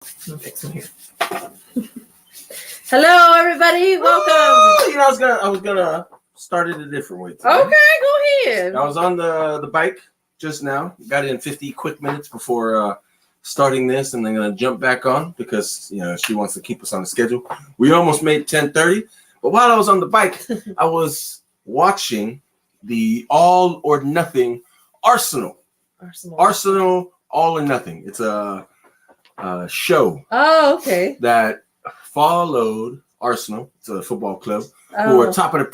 I'm gonna fix them here. Hello, everybody. Welcome. I was gonna start it a different way today. Okay, go ahead. I was on the bike just now. Got in 50 quick minutes before starting this, and I'm gonna jump back on because she wants to keep us on the schedule. We almost made 10:30, but while I was on the bike, I was watching the All or Nothing Arsenal All or Nothing. It's a show. Oh, okay. That followed Arsenal. It's a football club who are top of the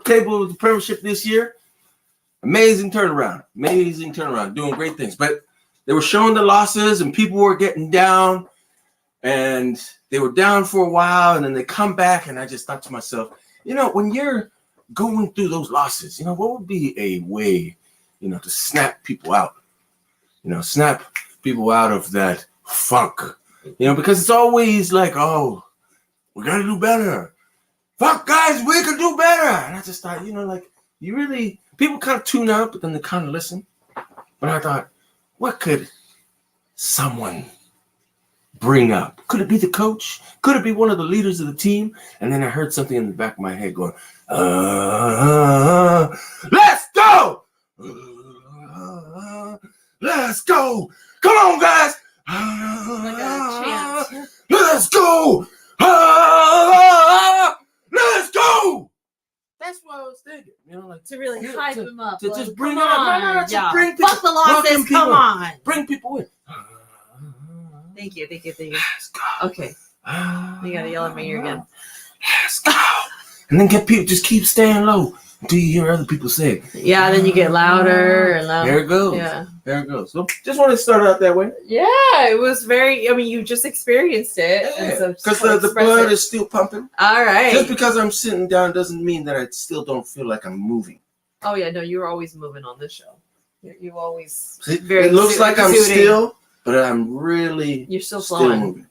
table of the Premiership this year. Amazing turnaround, doing great things. But they were showing the losses, and people were getting down, and they were down for a while, and then they come back, and I just thought to myself, when you're going through those losses, what would be a way, to snap people out, snap people out of that funk, because it's always like, oh, we got to do better. Fuck, guys, we can do better. And I just thought, people kind of tune out, but then they kind of listen. But I thought, what could someone bring up? Could it be the coach? Could it be one of the leaders of the team? And then I heard something in the back of my head going, let's go! Let's go! Come on, guys! Like a chant. Let's go! Let's go! That's what I was thinking. To really hype him up. To just bring come on. bring people. Fuck the losses. Come on. Bring people in. Thank you. Let's go. Okay. You gotta yell at my ear again. Let's go. And then just keep staying low until you hear other people say it. Yeah, then you get louder and louder. There it goes. Yeah. There it goes. So just want to start out that way. Yeah, it was very, you just experienced it. Because the blood is still pumping. All right. Just because I'm sitting down doesn't mean that I still don't feel like I'm moving. Oh, yeah, no, you're always moving on this show. You always it looks like I'm still, but I'm really You're still flowing. Moving.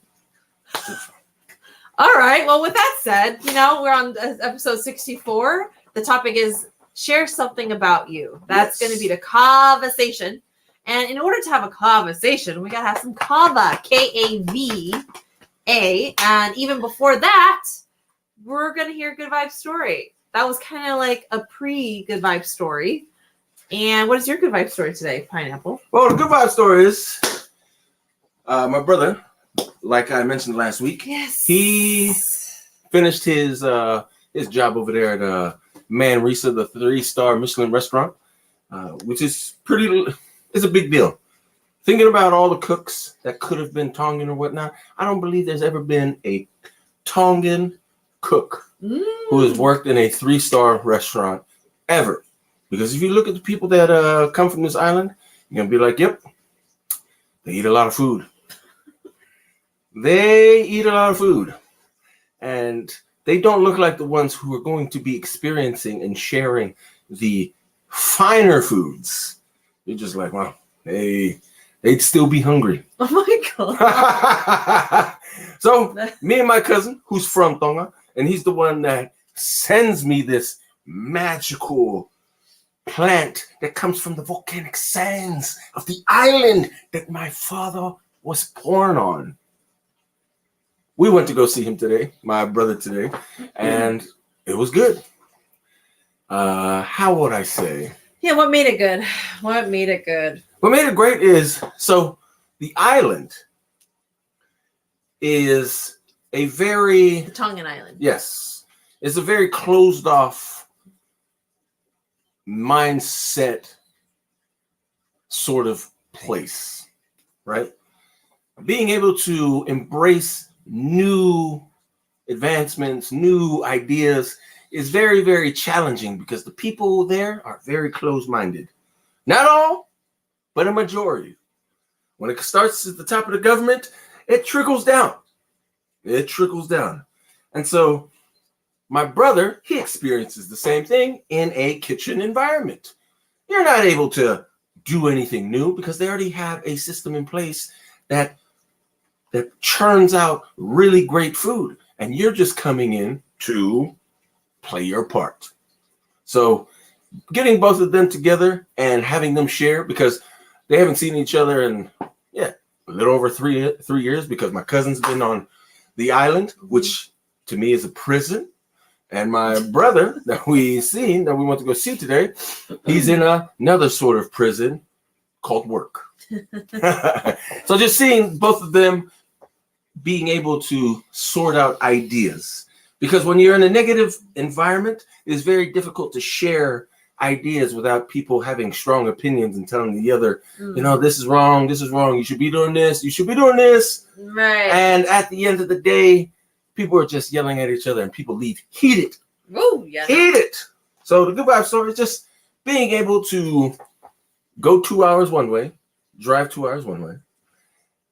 All right. Well, with that said, we're on episode 64. The topic is share something about you. That's going to be the Kava-sation. And in order to have a Kava-sation, we got to have some Kava, K-A-V-A. And even before that, we're going to hear a Good Vibe story. That was kind of like a pre-Good Vibe story. And what is your Good Vibe story today, Pineapple? Well, the Good Vibe story is my brother, like I mentioned last week. Yes. He finished his job over there at Manresa, the 3-star Michelin restaurant, which is it's a big deal. Thinking about all the cooks that could have been Tongan or whatnot, I don't believe there's ever been a Tongan cook who has worked in a 3-star restaurant ever. Because if you look at the people that come from this island, you're going to be like, yep, they eat a lot of food. They eat a lot of food. And they don't look like the ones who are going to be experiencing and sharing the finer foods. You're just like, wow, they'd still be hungry. Oh my God. So me and my cousin, who's from Tonga, and he's the one that sends me this magical plant that comes from the volcanic sands of the island that my father was born on. We went to go see him today, my brother today, and it was good. How would I say? Yeah, what made it good? What made it good? What made it great is, so the island is a very... The Tongan Island. Yes. It's a very closed off mindset sort of place, right? Being able to embrace new advancements, new ideas is very, very challenging because the people there are very closed-minded. Not all, but a majority. When it starts at the top of the government, it trickles down. It trickles down. And so my brother, he experiences the same thing in a kitchen environment. You're not able to do anything new because they already have a system in place that churns out really great food. And you're just coming in to play your part. So getting both of them together and having them share, because they haven't seen each other in a little over 3 years because my cousin's been on the island, which to me is a prison. And my brother that we went to go see today, he's in another sort of prison called work. So just seeing both of them being able to sort out ideas, because when you're in a negative environment, it's very difficult to share ideas without people having strong opinions and telling the other, this is wrong, you should be doing this, you should be doing this. Right. And at the end of the day, people are just yelling at each other and people leave heated. Oh, yeah. Heated. So the good vibe story is just being able to go 2 hours one way, drive 2 hours one way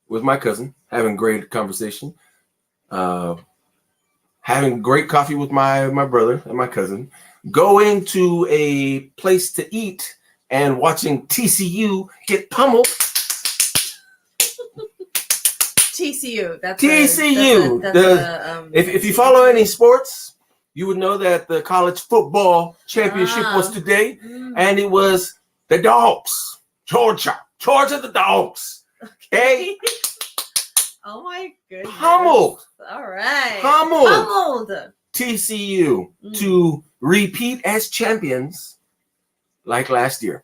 with my cousin, having great conversation, having great coffee with my brother and my cousin, going to a place to eat and watching TCU get pummeled. TCU. That's TCU. If you follow any sports, you would know that the college football championship was today, and it was the Dogs. Georgia the Dogs. Okay. Oh my goodness. Pummeled. All right. Pummeled. TCU to repeat as champions like last year.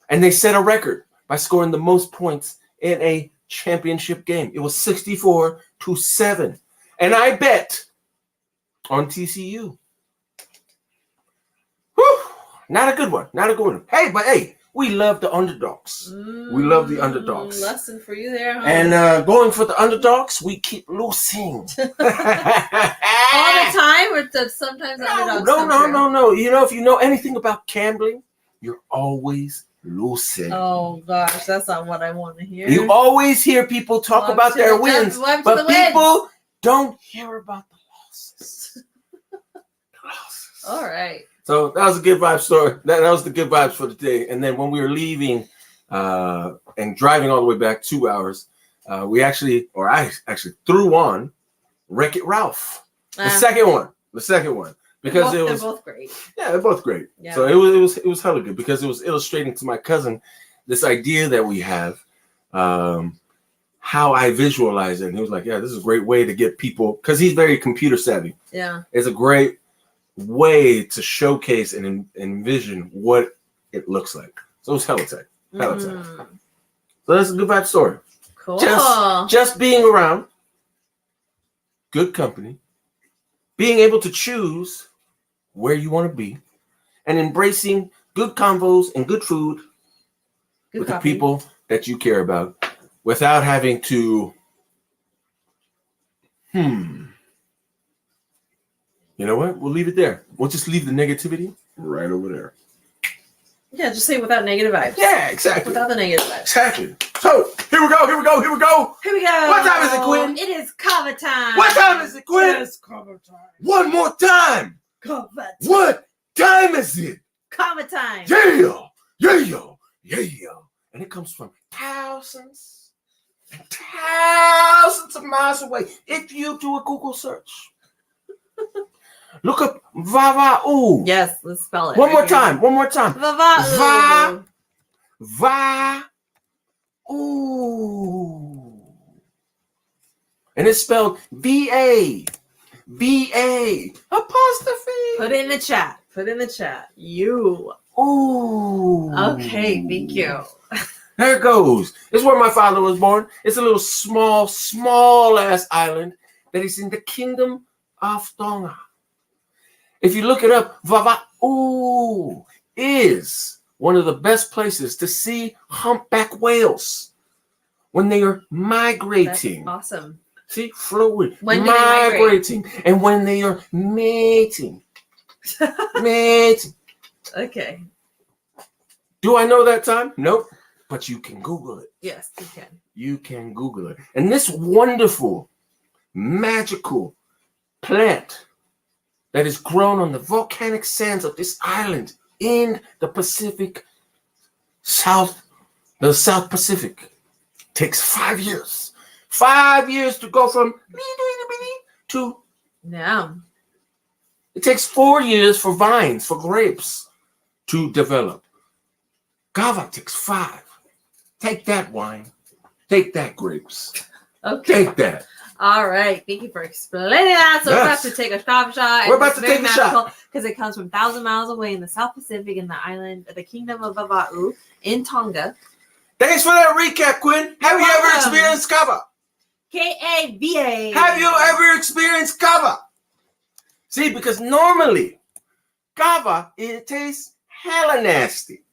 And they set a record by scoring the most points in a championship game. It was 64-7. And I bet on TCU. Whew, not a good one. Hey, we love the underdogs. We love the underdogs. Lesson for you there, huh? And going for the underdogs, we keep losing. All the time, or sometimes underdogs? No. If you know anything about gambling, you're always losing. Oh gosh, that's not what I want to hear. You always hear people talk about their wins, but people don't hear about the losses. All right. So that was a good vibe story. That was the good vibes for today. And then when we were leaving and driving all the way back 2 hours, I actually threw on Wreck-It Ralph, the second one, because they're both great. Yeah, they're both great. Yeah. So it was hella good because it was illustrating to my cousin this idea that we have, how I visualize it. And he was like, "Yeah, this is a great way to get people," because he's very computer savvy. Yeah, it's a great way to showcase and envision what it looks like. So it's hella tight. So that's a good vibe story. Cool. Just being around good company, being able to choose where you want to be, and embracing good convos and good food with the people that you care about without having to You know what? We'll leave it there. We'll just leave the negativity right over there. Yeah, just say without negative vibes. Yeah, exactly. Without the negative vibes. Exactly. So, here we go. What time is it, Quinn? It is Kava time. What time is it, Quinn? It is Kava time. One more time. Kava time. What time is it? Kava time. Yeah. And it comes from thousands and thousands of miles away. If you do a Google search, look up Vava-oo. Yes, let's spell it. One more time. Vava-oo. Va-ooh. And it's spelled V-A apostrophe. Put it in the chat. You. Ooh. Okay, thank you. There it goes. It's where my father was born. It's a little small ass island that is in the kingdom of Tonga. If you look it up, Vava-oo is one of the best places to see humpback whales when they are migrating. That's awesome. See, fluid. When do they migrating? And when they are mating. Okay. Do I know that time? Nope. But you can Google it. Yes, you can. You can Google it. And this wonderful, magical plant that is grown on the volcanic sands of this island in the Pacific the South Pacific takes 5 years. 5 years to go from to now. It takes 4 years for vines, for grapes to develop. Kava takes 5. Take that, wine. Take that, grapes. Okay. Take that. All right. Thank you for explaining that. So we're about to take a Kava shot. We're about to take a shot. Because it comes from 1,000 miles away in the South Pacific in the island, the kingdom of Vava'u in Tonga. Thanks for that recap, Quinn. Have you ever experienced Kava? Kava. Have you ever experienced Kava? See, because normally Kava, it tastes hella nasty.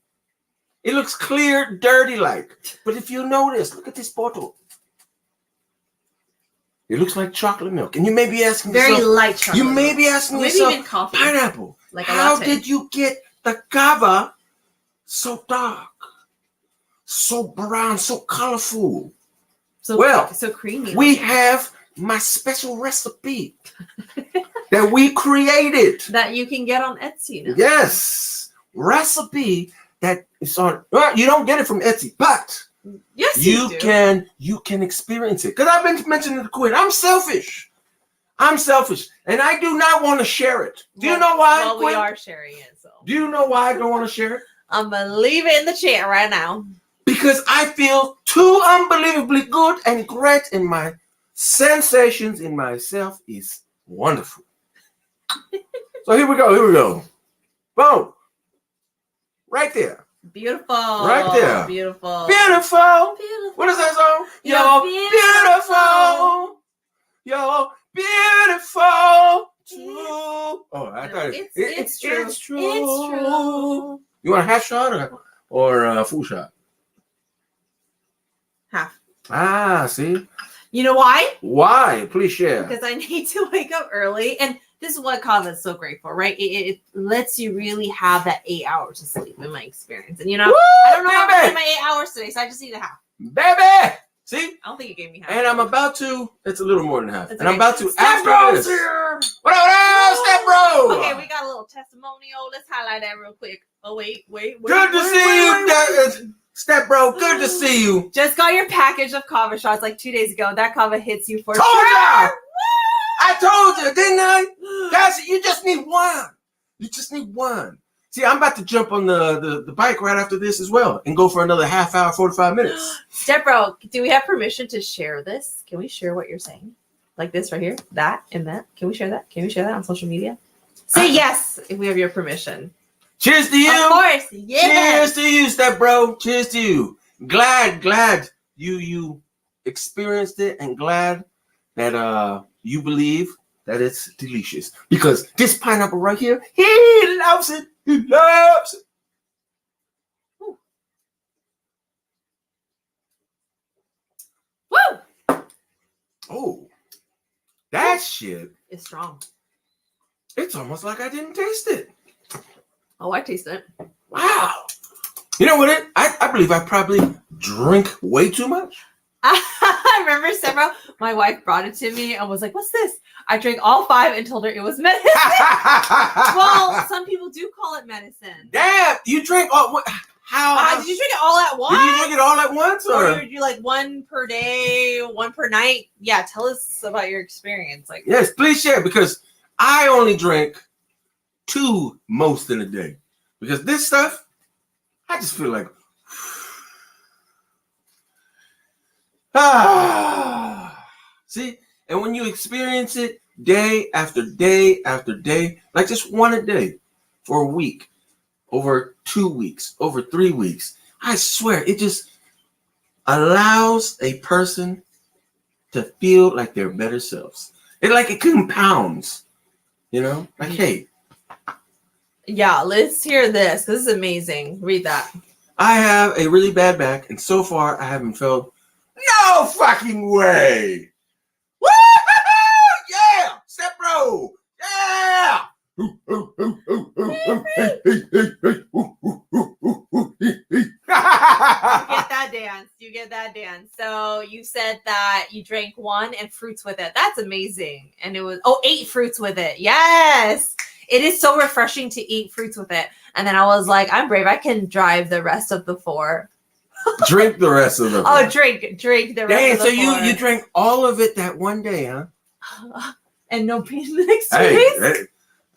It looks clear, dirty like. But if you notice, look at this bottle. It looks like chocolate milk. And you may be asking very yourself, light chocolate. You may be asking yourself, even coffee. Pineapple, like a how latte. did you get the Kava so dark, so brown, so colorful? So creamy. We have my special recipe that we created. That you can get on Etsy now. Yes. Recipe that is on, well, you don't get it from Etsy, but yes, you can experience it. Because I've been mentioning to Quinn, I'm selfish. And I do not want to share it. Do you know why? Well, Quinn? we are sharing it. So do you know why I don't want to share it? I'm going to leave it in the chat right now. Because I feel too unbelievably good and great, and my sensations in myself is wonderful. So here we go. Boom. Right there. Beautiful. Right there. Beautiful. What is that song? You're beautiful. You're beautiful. True. Oh, I thought it's true. It's true. You want a half shot or a full shot? Half. Ah, see? You know why? Why? Please share. Because I need to wake up early. And this is what Kava is so great for, right? It lets you really have that 8 hours of sleep in my experience. And, you know, I don't know how to my 8 hours today, so I just need a half. Baby! See? I don't think you gave me half. And I'm about to, it's a little more than half. That's and okay. I'm about to, Step after Bro's this. here. What up, Step Bro? Okay, we got a little testimonial. Let's highlight that real quick. Oh, wait. Good to see you, Step Bro. Good to see you. Just got your package of Kava shots like 2 days ago. That Kava hits you for Told sure. ya! I told you, didn't I? Guys, you just need one. See, I'm about to jump on the bike right after this as well and go for another half hour, 45 minutes. Step Bro, do we have permission to share this? Can we share what you're saying? Like this right here? That and that? Can we share that? Can we share that on social media? Say yes if we have your permission. Cheers to you. Of course. Yeah. Cheers to you, Step Bro. Cheers to you. Glad you experienced it and glad that you believe that it's delicious. Because this pineapple right here, he loves it. He loves it. Woo. Woo! Oh, that shit. It's strong. It's almost like I didn't taste it. Oh, I taste it. Wow. You know what? I believe I probably drink way too much. I remember Sarah, my wife brought it to me and was like, what's this? I drank all 5 and told her it was medicine. Well, some people do call it medicine. Damn, you drank all, how? Did you drink it all at once? Did you drink it all at once? Or did you like 1 per day, 1 per night? Yeah, tell us about your experience. Like, yes, please share, because I only drink 2 most in a day. Because this stuff, I just feel like, see, and when you experience it day after day after day, like just one a day for a week, over 2 weeks, over 3 weeks, I swear it just allows a person to feel like their better selves. It compounds, you know, like, hey. Yeah, let's hear this. This is amazing. Read that. I have a really bad back, and so far I haven't felt no fucking way. Woo! Yeah! Step Bro! Yeah! You get that dance. So you said that you drank 1 and fruits with it. That's amazing. And it was 8 fruits with it. Yes. It is so refreshing to eat fruits with it. And then I was like, I'm brave. I can drive the rest of the 4. Drink the rest of the 4. Oh, drink the rest of the 4. So you drank all of it that one day, huh? And no pain the next 2 days? Hey,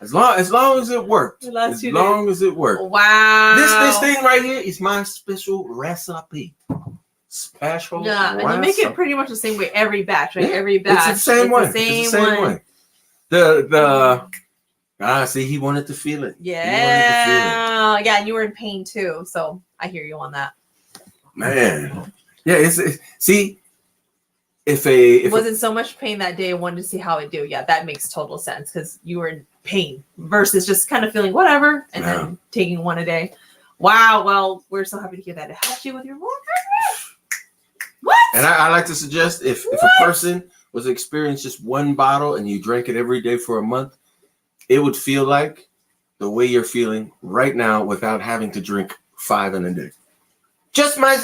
as long as it worked. As long as it worked. Wow. This thing right here is my special recipe. special. Yeah, and you make it pretty much the same way every batch, right? Yeah, Every batch. It's the same way. The same, it's the same one. way. See, he wanted to feel it. Yeah. Yeah, and you were in pain too. So I hear you on that. Man. Yeah, see, if it wasn't so much pain that day, I wanted to see how it do. Yeah, that makes total sense because you were in pain versus just kind of feeling whatever and then taking one a day. Wow. Well, we're so happy to hear that it helped you with your water. What? And I like to suggest if a person was to experience just one bottle and you drank it every day for a month, it would feel like the way you're feeling right now without having to drink 5 in a day. Just my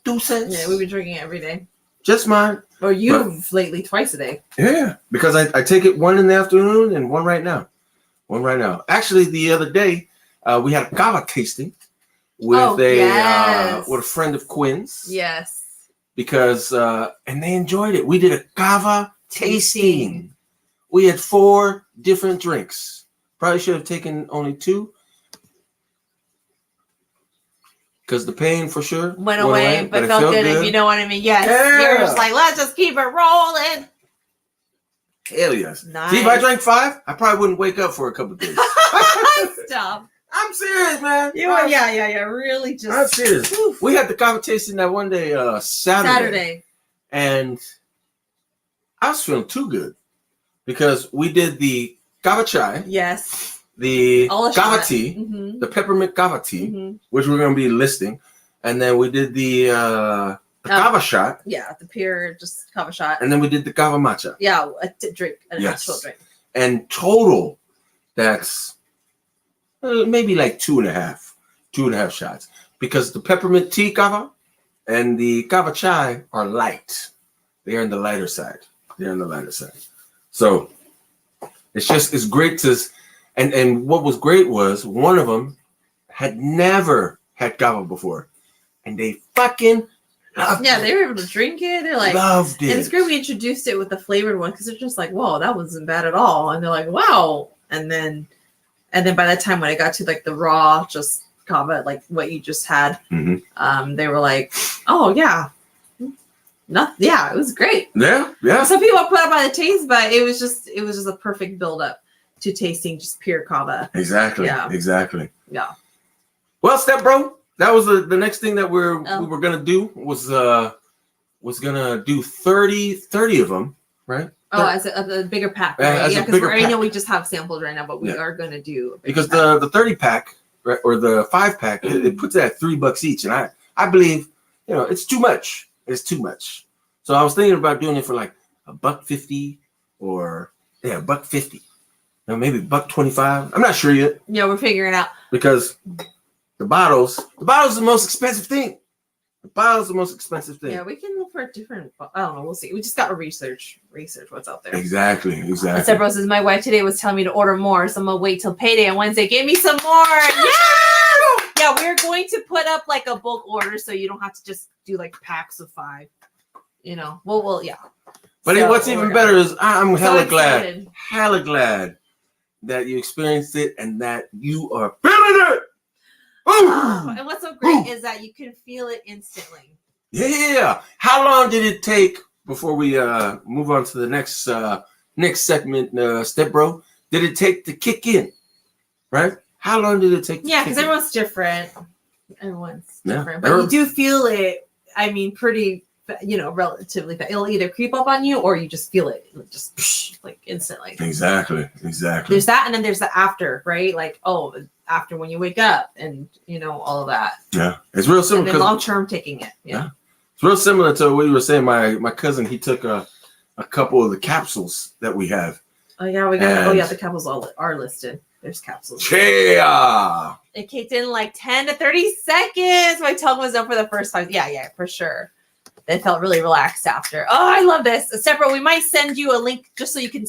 2 cents. Yeah, we've been drinking it every day. Just mine. Or you've lately twice a day. Yeah, because I take it 1 in the afternoon and 1 right now. 1 right now. Actually, the other day we had a Kava tasting with a friend of Quinn's. Yes. Because and they enjoyed it. We did a Kava tasting. We had 4 different drinks. Probably should have taken only 2. Because the pain for sure went away, but it felt good, if you know what I mean. Yes. Yeah. You're just like, let's just keep it rolling. Hell yes. Nice. See, if I drank 5, I probably wouldn't wake up for a couple of days. Stop. I'm serious, man. You are, yeah. Really just. I'm serious. Oof. We had the Kava tasting that one day, Saturday. And I was feeling too good because we did the Kava chai. Yes. The Kava tea, the peppermint Kava tea, which we're going to be listing. And then we did the Kava shot. Yeah, the pure just Kava shot. And then we did the Kava matcha. Yeah, an actual drink. And total, that's maybe like 2.5 shots. Because the peppermint tea Kava and the Kava chai are light. They're on the lighter side. So it's great to... And what was great was one of them had never had Kava before. And they fucking loved it. Yeah, they were able to drink it. They're like... Loved it. And it's great we introduced it with the flavored one because they're just like, whoa, that wasn't bad at all. And they're like, wow. And then by that time when I got to like the raw, just Kava, like what you just had, they were like, oh, yeah. It was great. Yeah. Some people put up by the taste, but it was just a perfect build-up to tasting just pure Kava. Exactly. Yeah. Exactly. Yeah. Well, step bro, that was the next thing that we were gonna do was gonna do 30 of them, right? Oh, as a bigger pack, right? Because I know we just have samples right now, but we are gonna do because the 30 pack, right, or the 5-pack, it puts it at $3 each, and I believe it's too much. It's too much. So I was thinking about doing it for like $1.50 or $1.50. Maybe $1.25. I'm not sure yet. Yeah, we're figuring it out. Because the bottles are the most expensive thing. Yeah, we can look for a different. I don't know. We'll see. We just got to research what's out there. Exactly. Several says my wife today was telling me to order more, so I'm gonna wait till payday on Wednesday. Give me some more. Yeah, we're going to put up like a bulk order, so you don't have to just do like packs of 5. Well, yeah. But what's even better is I'm hella glad that you experienced it and that you are feeling it. And what's so great is that you can feel it instantly. Yeah. How long did it take before we move on to the next segment, Step Bro? Did it take to kick in? Right? How long did it take? Yeah, because everyone's different. But you do feel it. I mean, pretty. Relatively fast. It'll either creep up on you or you just feel it just like instantly. Exactly. There's that, and then there's the after, right? Like, after when you wake up and all of that. Yeah, it's real similar. And then long term taking it. Yeah, it's real similar to what you were saying. My cousin, he took a couple of the capsules that we have. Oh yeah, we got. The capsules are listed. There's capsules. Yeah. It kicked in like 10 to 30 seconds. My tongue was up for the first time. Yeah, for sure. It felt really relaxed after. Oh, I love this. Separate. We might send you a link just so you can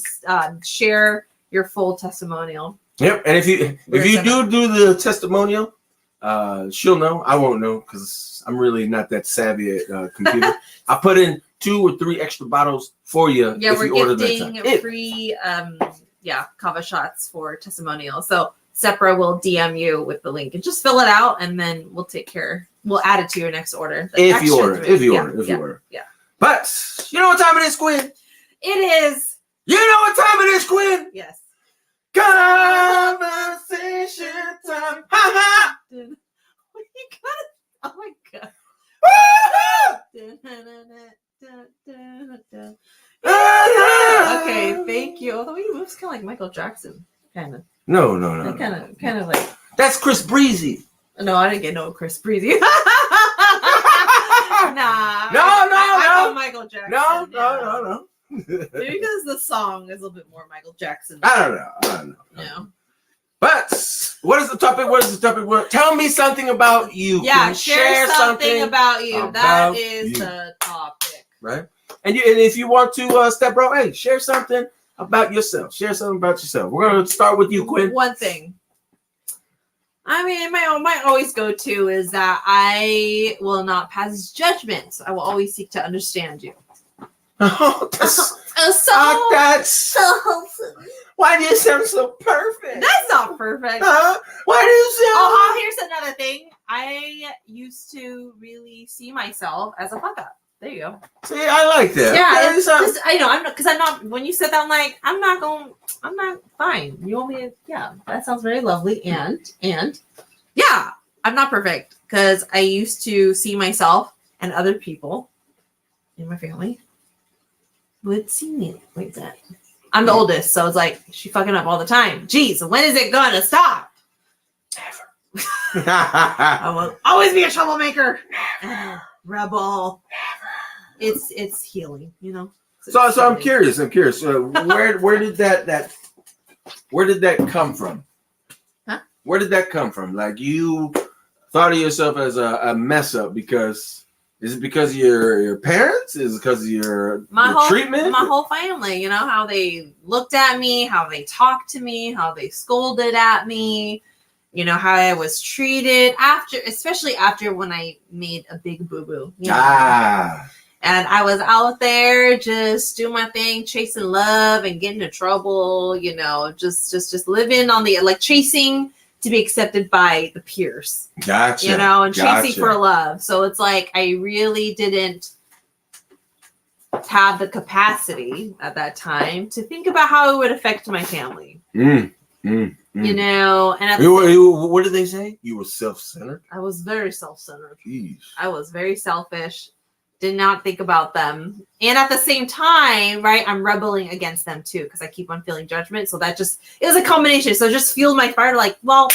share your full testimonial. Yep. And if you do the testimonial, she'll know. I won't know because I'm really not that savvy at computer. I put in 2 or 3 extra bottles for you. Yeah, we're gifting free Kava Shots for testimonial. So Sepra will DM you with the link and just fill it out, and then we'll take care we'll add it to your next order. If you order. Yeah. But you know what time it is, Quinn? It is. You know what time it is, Quinn? Yes. Conversation time. Ha ha! Dude, what you got? Oh my god. Okay, thank you. Although he moves kind of like Michael Jackson, kind of. No. Kind of like. That's Chris Breezy. No, I didn't get no Chris Breezy. Nah. No. I Michael Jackson. No. Maybe because the song is a little bit more Michael Jackson. I don't know. No. But what is the topic? Tell me something about you. Yeah, share something about you. That is the topic. Right? And if you want to step out, hey, share something about yourself. We're going to start with you, Quinn. One thing. I mean, my always go-to is that I will not pass judgment. I will always seek to understand you. Oh, why do you sound so perfect? That's not perfect. Why do you sound? Oh, here's another thing. I used to really see myself as a fuck up. There you go. See, I like that. Yeah, it's just, I know. I'm not. When you said that, I'm like, I'm not fine. You want me to? Yeah, that sounds very lovely. And yeah, I'm not perfect because I used to see myself and other people in my family would see me like that. I'm the oldest, so it's like she fucking up all the time. Jeez, when is it gonna stop? Never. I will always be a troublemaker. Never. Rebel. Never. It's healing, you know. So I'm curious. Where did that come from? Huh? Where did that come from? Like you thought of yourself as a mess up because. Is it because of your parents? Is it because of your treatment? My whole family, you know, how they looked at me, how they talked to me, how they scolded at me, you know, how I was treated especially after when I made a big boo-boo. You know? And I was out there just doing my thing, chasing love and getting into trouble, you know, just living on the, like chasing to be accepted by the peers. Gotcha. You know, and chasing for love. So it's like I really didn't have the capacity at that time to think about how it would affect my family. You know, and what did they say? You were self-centered? I was very self-centered. Jeez. I was very selfish. Did not think about them. And at the same time, right, I'm rebelling against them too because I keep on feeling judgment. So that just, it was a combination. So just fueled my fire like, well,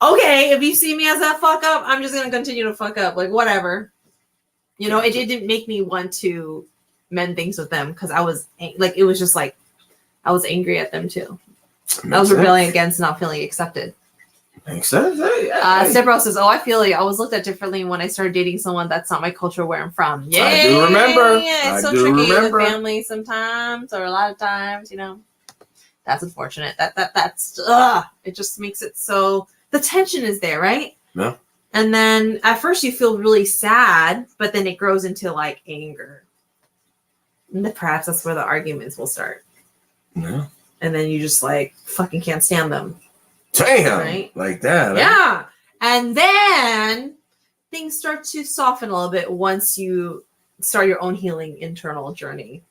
okay, if you see me as a fuck up, I'm just going to continue to fuck up. Like, whatever. You know, it didn't make me want to mend things with them because I was, like, it was just like, I was angry at them too. I was rebelling against not feeling accepted. Makes sense. Hey. Stepbro says, "Oh, I feel you. I was looked at differently when I started dating someone that's not my culture where I'm from." Yeah, I do remember. Yeah, it's so tricky with family sometimes, or a lot of times. You know, that's unfortunate. That's it just makes it so the tension is there, right? Yeah. And then at first you feel really sad, but then it grows into like anger. And perhaps that's where the arguments will start. Yeah. And then you just like fucking can't stand them. Damn, right? Like that. Yeah. And then things start to soften a little bit once you start your own healing internal journey.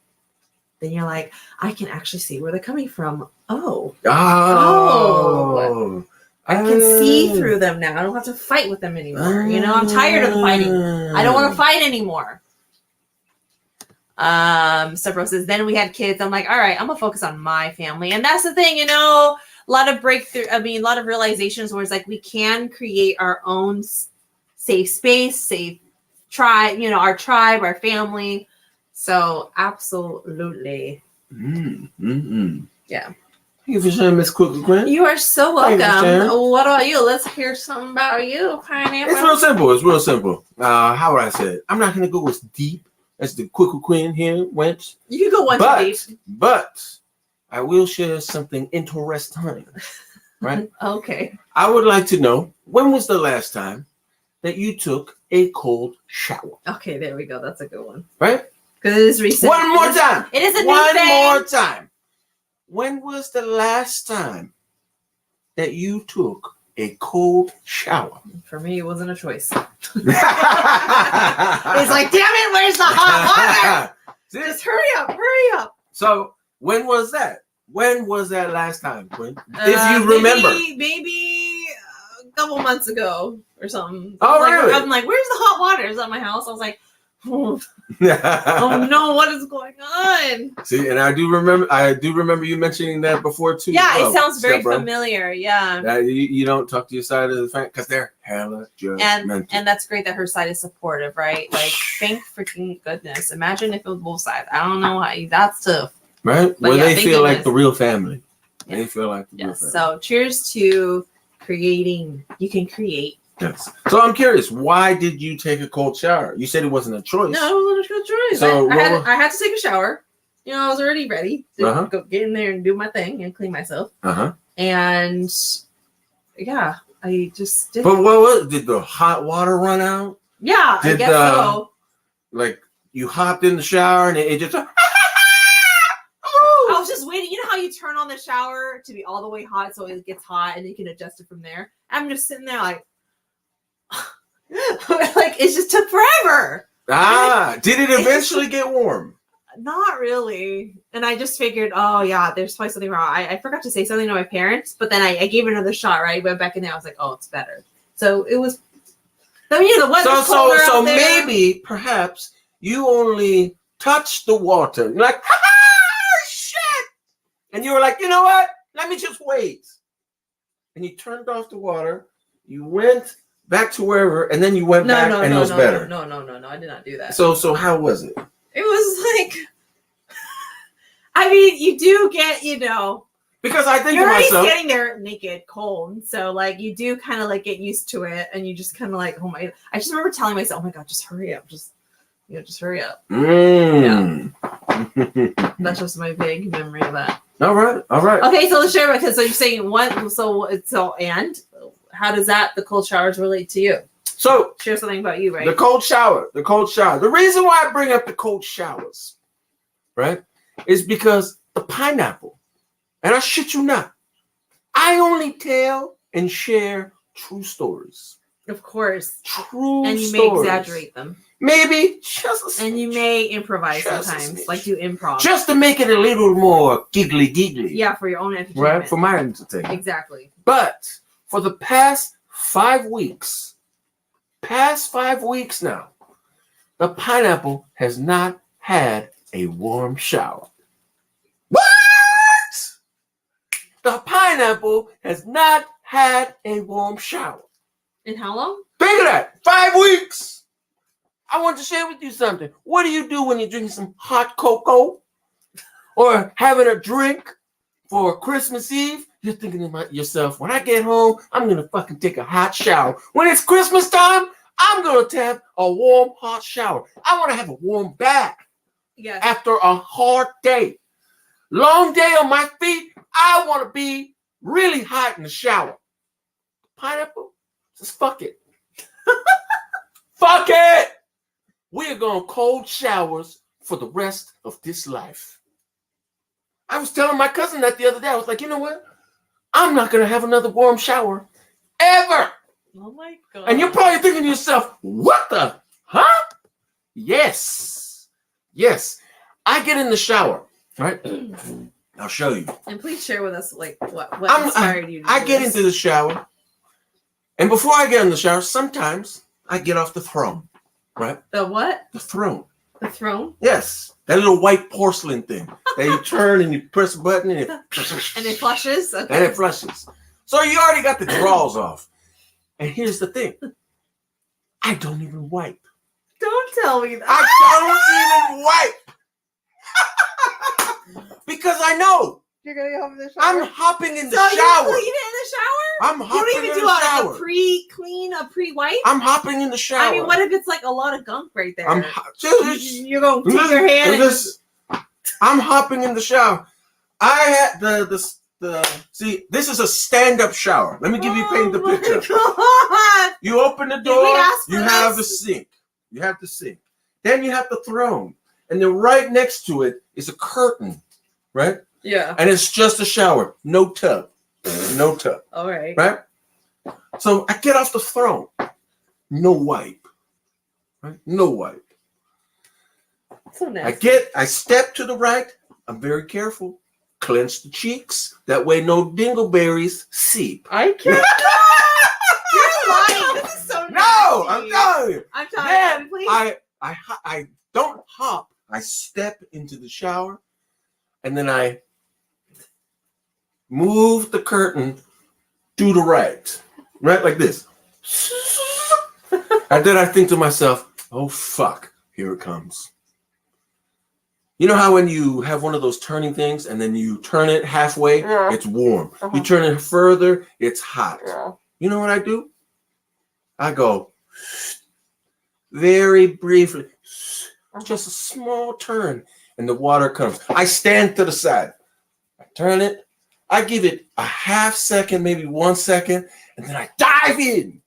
Then you're like, I can actually see where they're coming from. Oh. I can see through them now. I don't have to fight with them anymore. You know, I'm tired of fighting. I don't want to fight anymore. Sepro says, then we had kids. I'm like, all right, I'm gonna focus on my family. And that's the thing, you know, a lot of realizations where it's like we can create our own safe space, safe tribe, you know, our tribe, our family. So absolutely. Yeah. Thank you for sharing, Miss Quickly Quinn. You are so welcome. What about you? Let's hear something about you, Pineapple. It's real simple. How would I say it? I'm not going to go as deep as the Quickly Quinn here went. You can go one deep. But I will share something interesting. Right? Okay. I would like to know, when was the last time that you took a cold shower? Okay, there we go. That's a good one. Right? Because it is recent. One more time. It is a new thing. One more time. When was the last time that you took a cold shower? For me, it wasn't a choice. It's like, damn it, where's the hot water? Just hurry up. So when was that? When was that last time, Quinn? If you remember. Maybe a couple months ago or something. Oh, really? I'm like, where's the hot water? It's at my house. I was like, oh no, what is going on? See, and I do remember you mentioning that before too. Yeah, it sounds very familiar. Yeah. You don't talk to your side of the family because they're hella judgmental. And that's great that her side is supportive, right? Like, thank freaking goodness. Imagine if it was both sides. I don't know how that's tough. Right? But where yeah, they thank feel goodness. like the real family. Yeah. They feel like the real family. So cheers to creating. You can create. Yes. So I'm curious, why did you take a cold shower? You said it wasn't a choice. No, it wasn't a good choice. So I had to take a shower. You know, I was already ready to Uh-huh. go get in there and do my thing and clean myself. Uh-huh. And yeah, I just did. But what was did the hot water run out? Yeah, I guess so. Like you hopped in the shower and it just I was just waiting. You know how you turn on the shower to be all the way hot so it gets hot and you can adjust it from there? I'm just sitting there like like it just took forever. did it eventually get warm? Not really. And I just figured, oh yeah, there's probably something wrong. I forgot to say something to my parents, but then I gave it another shot, right? Went back in there. I was like, oh, it's better. So it was. I mean, the weather's colder out there. Maybe perhaps you only touched the water. You're like, shit! And you were like, you know what? Let me just wait. And you turned off the water. You went back to wherever, and then you went back, and it was better. No. I did not do that. So how was it? It was like, I mean, you do get, because I think you're to already myself, standing there naked, cold. So like, you do kind of like get used to it, and you just kind of like, oh my! I just remember telling myself, oh my god, just hurry up, just hurry up. Yeah. That's just my vague memory of that. All right. Okay, so let's share because so you're saying what? So and how does the cold showers relate to you? So share something about you, right? The cold shower. The reason why I bring up the cold showers, right, is because the pineapple, and I shit you not, I only tell and share true stories. Of course. True and you stories. may exaggerate them. Maybe just a smidge. And you may improvise sometimes, like do improv. Just to make it a little more giggly. Yeah, for your own entertainment. Right, for my entertainment. Exactly. But for the past 5 weeks now, the pineapple has not had a warm shower. What? The pineapple has not had a warm shower. In how long? Think of that. 5 weeks. I want to share with you something. What do you do when you're drinking some hot cocoa or having a drink for Christmas Eve? You're thinking about yourself, when I get home, I'm going to fucking take a hot shower. When it's Christmas time, I'm going to have a warm, hot shower. I want to have a warm bath after a hard day. Long day on my feet, I want to be really hot in the shower. Pineapple, just fuck it. Fuck it! We are going cold showers for the rest of this life. I was telling my cousin that the other day. I was like, you know what? I'm not going to have another warm shower ever. Oh my God. And you're probably thinking to yourself, what the? Huh? Yes. I get in the shower, right? I'll show you. And please share with us like what inspired you to do I get into the shower. And before I get in the shower, sometimes I get off the throne, right? The what? The throne. The throne? Yes. That little white porcelain thing that you turn and you press a button and it flushes? Okay. And it flushes. So you already got the drawers off. And here's the thing. I don't even wipe. Don't tell me that. I don't even wipe. Because I know. You're going to go in the shower? I'm hopping in the shower. shower. You clean it in the shower? I'm hopping in the shower. You don't even do like a pre-clean, a pre-wipe? I'm hopping in the shower. I mean, what if it's like a lot of gunk right there? You're going to take your hand I'm hopping in the shower. I had see, this is a stand-up shower. Let me give you paint the picture. God. You open the door, you have the sink. Then you have the throne. And then right next to it is a curtain, right? Yeah. And it's just a shower. No tub. All right. Right? So I get off the throne. No wipe. Right? No wipe. So nasty. I step to the right. I'm very careful. Clench the cheeks. That way no dingleberries seep. I can't. You're lying. This is so nasty. No, I'm telling you. I'm telling you, please. I don't hop. I step into the shower, and then I move the curtain to the right like this. And then I think to myself, oh fuck, here it comes. You know how when you have one of those turning things and then you turn it halfway, it's warm. You turn it further, it's hot. You know what I do? I go very briefly, just a small turn, and the water comes. I stand to the side. I turn it. I give it a half second, maybe 1 second, and then I dive in.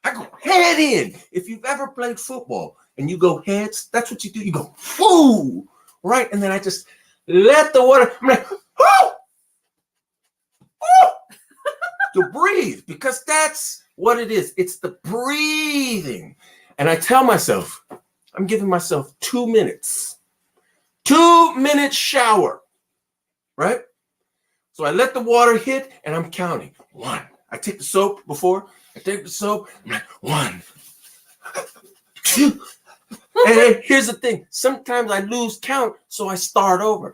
I go head in. If you've ever played football and you go heads, that's what you do. You go, whoo, right? And then I just let the water, I'm like, oh, oh, to breathe, because that's what it is. It's the breathing. And I tell myself, I'm giving myself 2 minutes. 2 minute shower, right? So I let the water hit and I'm counting. 1. I take the soap before. I take the soap. I'm like, 1, 2. And then here's the thing. Sometimes I lose count, so I start over.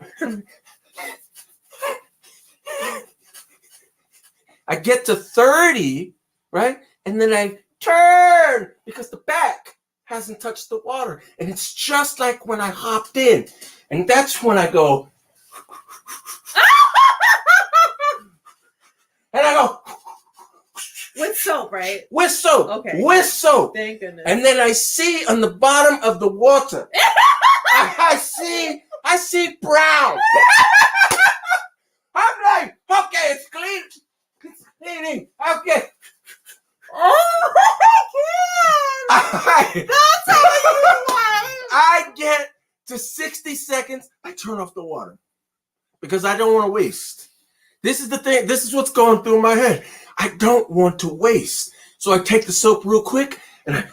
I get to 30, right? And then I turn because the back hasn't touched the water. And it's just like when I hopped in. And that's when I go. And I go. With soap, right? With soap. Okay. With soap. Thank goodness. And then I see on the bottom of the water, I see brown. I'm like, okay, it's clean. It's cleaning. Okay. Oh my God! That's how you like. I get to 60 seconds. I turn off the water because I don't want to waste. This is the thing. This is what's going through my head. I don't want to waste. So I take the soap real quick and I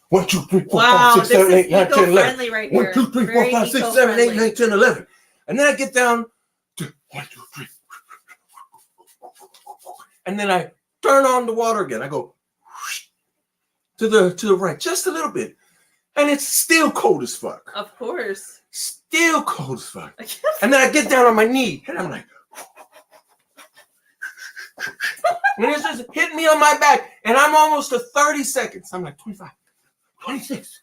1, 2, 3, 4, 5, 6, 7, 8, 9, 10, 11. Right 1, 2, 3, 4, 5, 6, 7, 8, 9, 10, 11. And then I get down to 1, 2, 3. And then I turn on the water again. I go to the right just a little bit. And it's still cold as fuck. Of course. Still cold as fuck. And then I get down on my knee and I'm like, and it's just hit me on my back, and I'm almost to 30 seconds. I'm like 25, 26,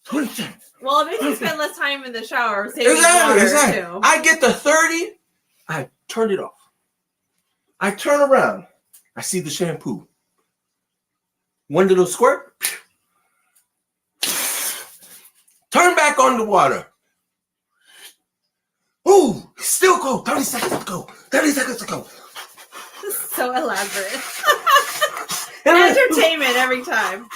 27. Well, it makes you spend less time in the shower. Exactly. Too. I get to 30, I turn it off. I turn around, I see the shampoo. One little squirt. Turn back on the water. Ooh, still cold. 30 seconds to go. 30 seconds to go. So elaborate. Entertainment every time.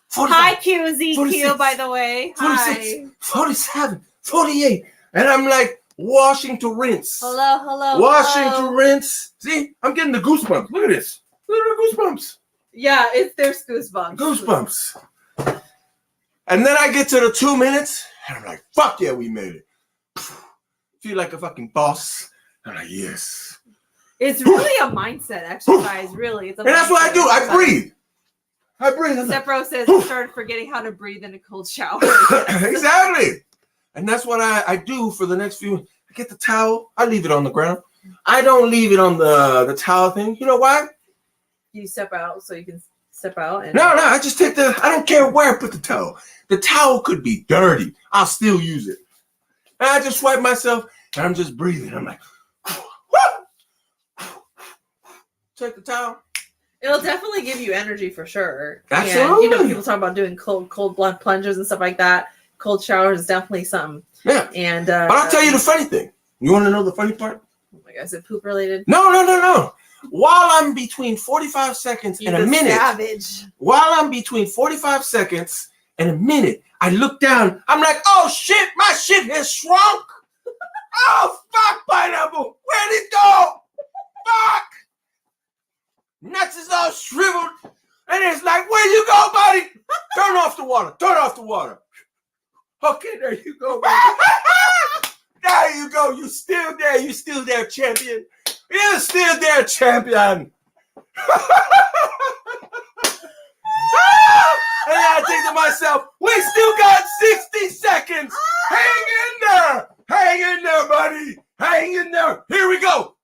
45, hi, QZQ, 46, by the way. 46, 47, 48. And I'm like washing to rinse. Hello. Washing to rinse. See, I'm getting the goosebumps. Look at this. Look at the goosebumps. Yeah, there's goosebumps. Goosebumps. And then I get to the 2 minutes, and I'm like, fuck yeah, we made it. Feel like a fucking boss. I'm like, yes. It's really a mindset exercise, really. It's a and that's what I do. I breathe. Sepro says he started forgetting how to breathe in a cold shower. Exactly. And that's what I do for the next few. I get the towel. I leave it on the ground. I don't leave it on the towel thing. You know why? You step out so you can step out. No. I just take I don't care where I put the towel. The towel could be dirty. I'll still use it. And I just swipe myself, and I'm just breathing. I'm like, take the towel. It'll definitely give you energy for sure. Absolutely. And, people talk about doing cold blood plungers and stuff like that. Cold showers is definitely something. Yeah. And but I'll tell you the funny thing. You want to know the funny part? Oh my God, is it poop related? No. While I'm between 45 seconds and a minute. Savage. While I'm between 45 seconds and a minute, I look down. I'm like, oh shit, my shit has shrunk. Oh fuck, pineapple. Where'd it go? Fuck. Nuts is all shriveled. And it's like, where you go, buddy? Turn off the water. Turn off the water. Okay, there you go, baby. There you go. You still there. You still there, champion. You're still there, champion. And I think to myself, we still got 60 seconds. Hang in there. Hang in there, buddy. Hang in there. Here we go.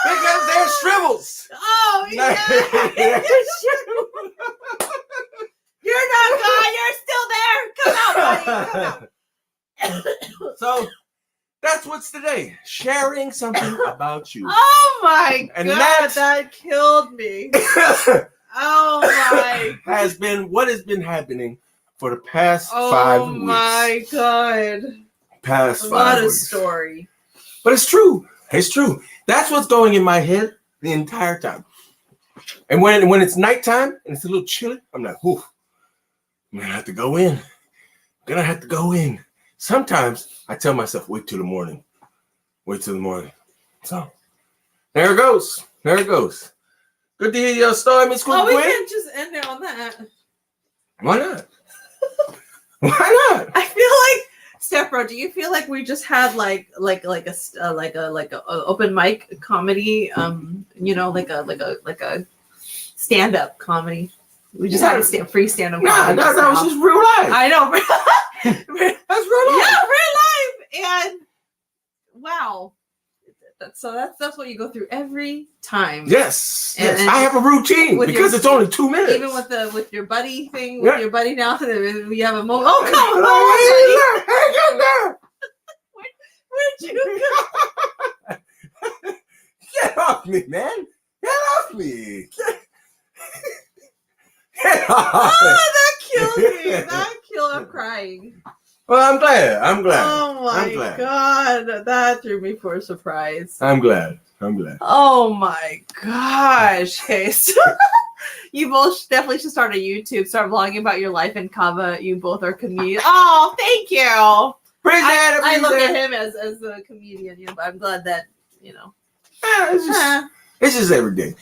Because they're shrivels. Oh, yeah. You're not gone. You're still there. Come out, buddy. Come out. So that's what's today. Sharing something about you. Oh my And God, that killed me. Oh my. Has been what has been happening for the past 5 weeks. Oh my God. Past 5 What a weeks. story. But it's true. It's true. That's what's going in my head the entire time. And when it's nighttime and it's a little chilly, I'm like, whew, I'm gonna have to go in. I'm gonna have to go in. Sometimes I tell myself, wait till the morning. Wait till the morning. So there it goes. There it goes. Good to hear your story, Miss Quinn. Oh, we can't just end it on that. Why not? Why not? I feel like, Stepbro, do you feel like we just had like a open mic comedy, like a stand-up comedy? We just had a free stand-up comedy. Nah, that was just real life. I know. That's real life. Yeah, real life. And wow. That's what you go through every time. Yes. And I have a routine because it's only 2 minutes. Even with your buddy thing, with your buddy now, we have a moment. Oh, come on. Hang in there. Where'd you go? Get off me, man. Get off me. Get off me. Oh, that killed me. That killed. I'm crying. Well, I'm glad. Oh my God, that threw me for a surprise. I'm glad. Oh my gosh. Okay, so you both definitely should start a YouTube, start vlogging about your life in Kava. You both are comedians. Oh, thank you. I look at him as a comedian, but I'm glad that, It's just every day.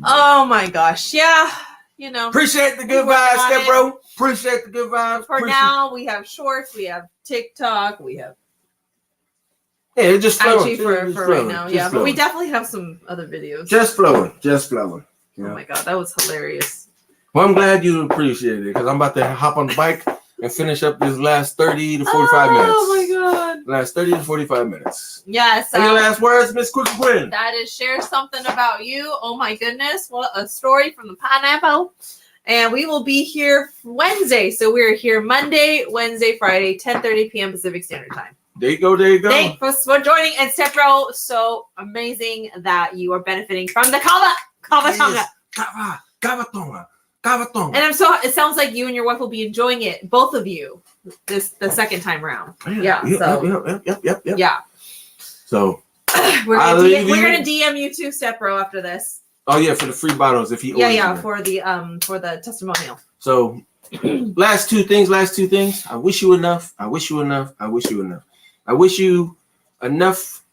Oh my gosh. Yeah. Appreciate the good vibes, step bro. Appreciate the good vibes. For now, we have shorts, we have TikTok, we have just flowing. IG for right now. Yeah, but we definitely have some other videos. Just flowing. Oh my God, that was hilarious. Well, I'm glad you appreciate it because I'm about to hop on the bike and finish up this last 30 to 45 minutes. Oh my God. Last 30 to 45 minutes. Yes. Any last words, Miss Quinn? That is share something about you. Oh my goodness. What a story from the pineapple. And we will be here Wednesday. So we're here Monday, Wednesday, Friday, 10:30 p.m. Pacific Standard Time. There you go. Thanks for joining. And Stepbro, so amazing that you are benefiting from the Kava-sation. Kava-station. And it sounds like you and your wife will be enjoying it, both of you, the second time round. Yeah. So we're gonna DM you too, Stepbro, after this. Oh yeah, for the free bottles if he orders for the testimonial. So last two things. I wish you enough. I wish you enough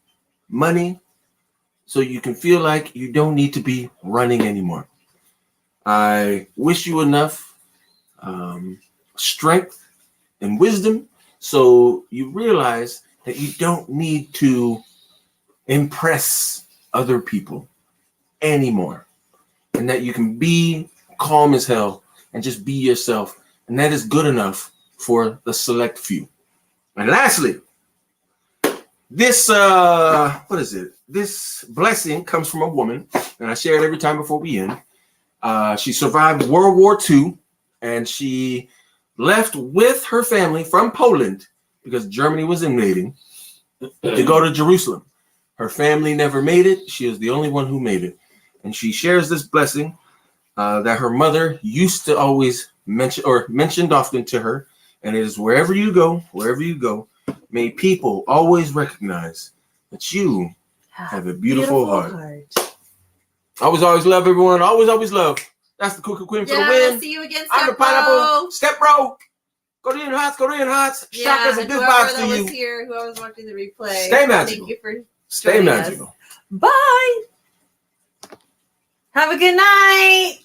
money so you can feel like you don't need to be running anymore. I wish you enough strength and wisdom so you realize that you don't need to impress other people anymore, and that you can be calm as hell and just be yourself, and that is good for the select few. And lastly, this this blessing comes from a woman, and I share it every time before we end. She survived World War II, and she left with her family from Poland because Germany was invading to go to Jerusalem. Her family never made it. She is the only one who made it. And she shares this blessing that her mother used to always mentioned often to her. And it is wherever you go, may people always recognize that you have a beautiful heart. Always love everyone. Always love. That's the Cookie Queen for the win. See you again, I'm the Stepbro. pineapple. Step bro. Go to Indian Hearts. Go to Indian Hearts. Yeah, Shockers and and good whoever vibes that to was you. here, whoever was watching the replay. Stay magical. Thank you for Stay joining us. magical. Bye. Have a good night.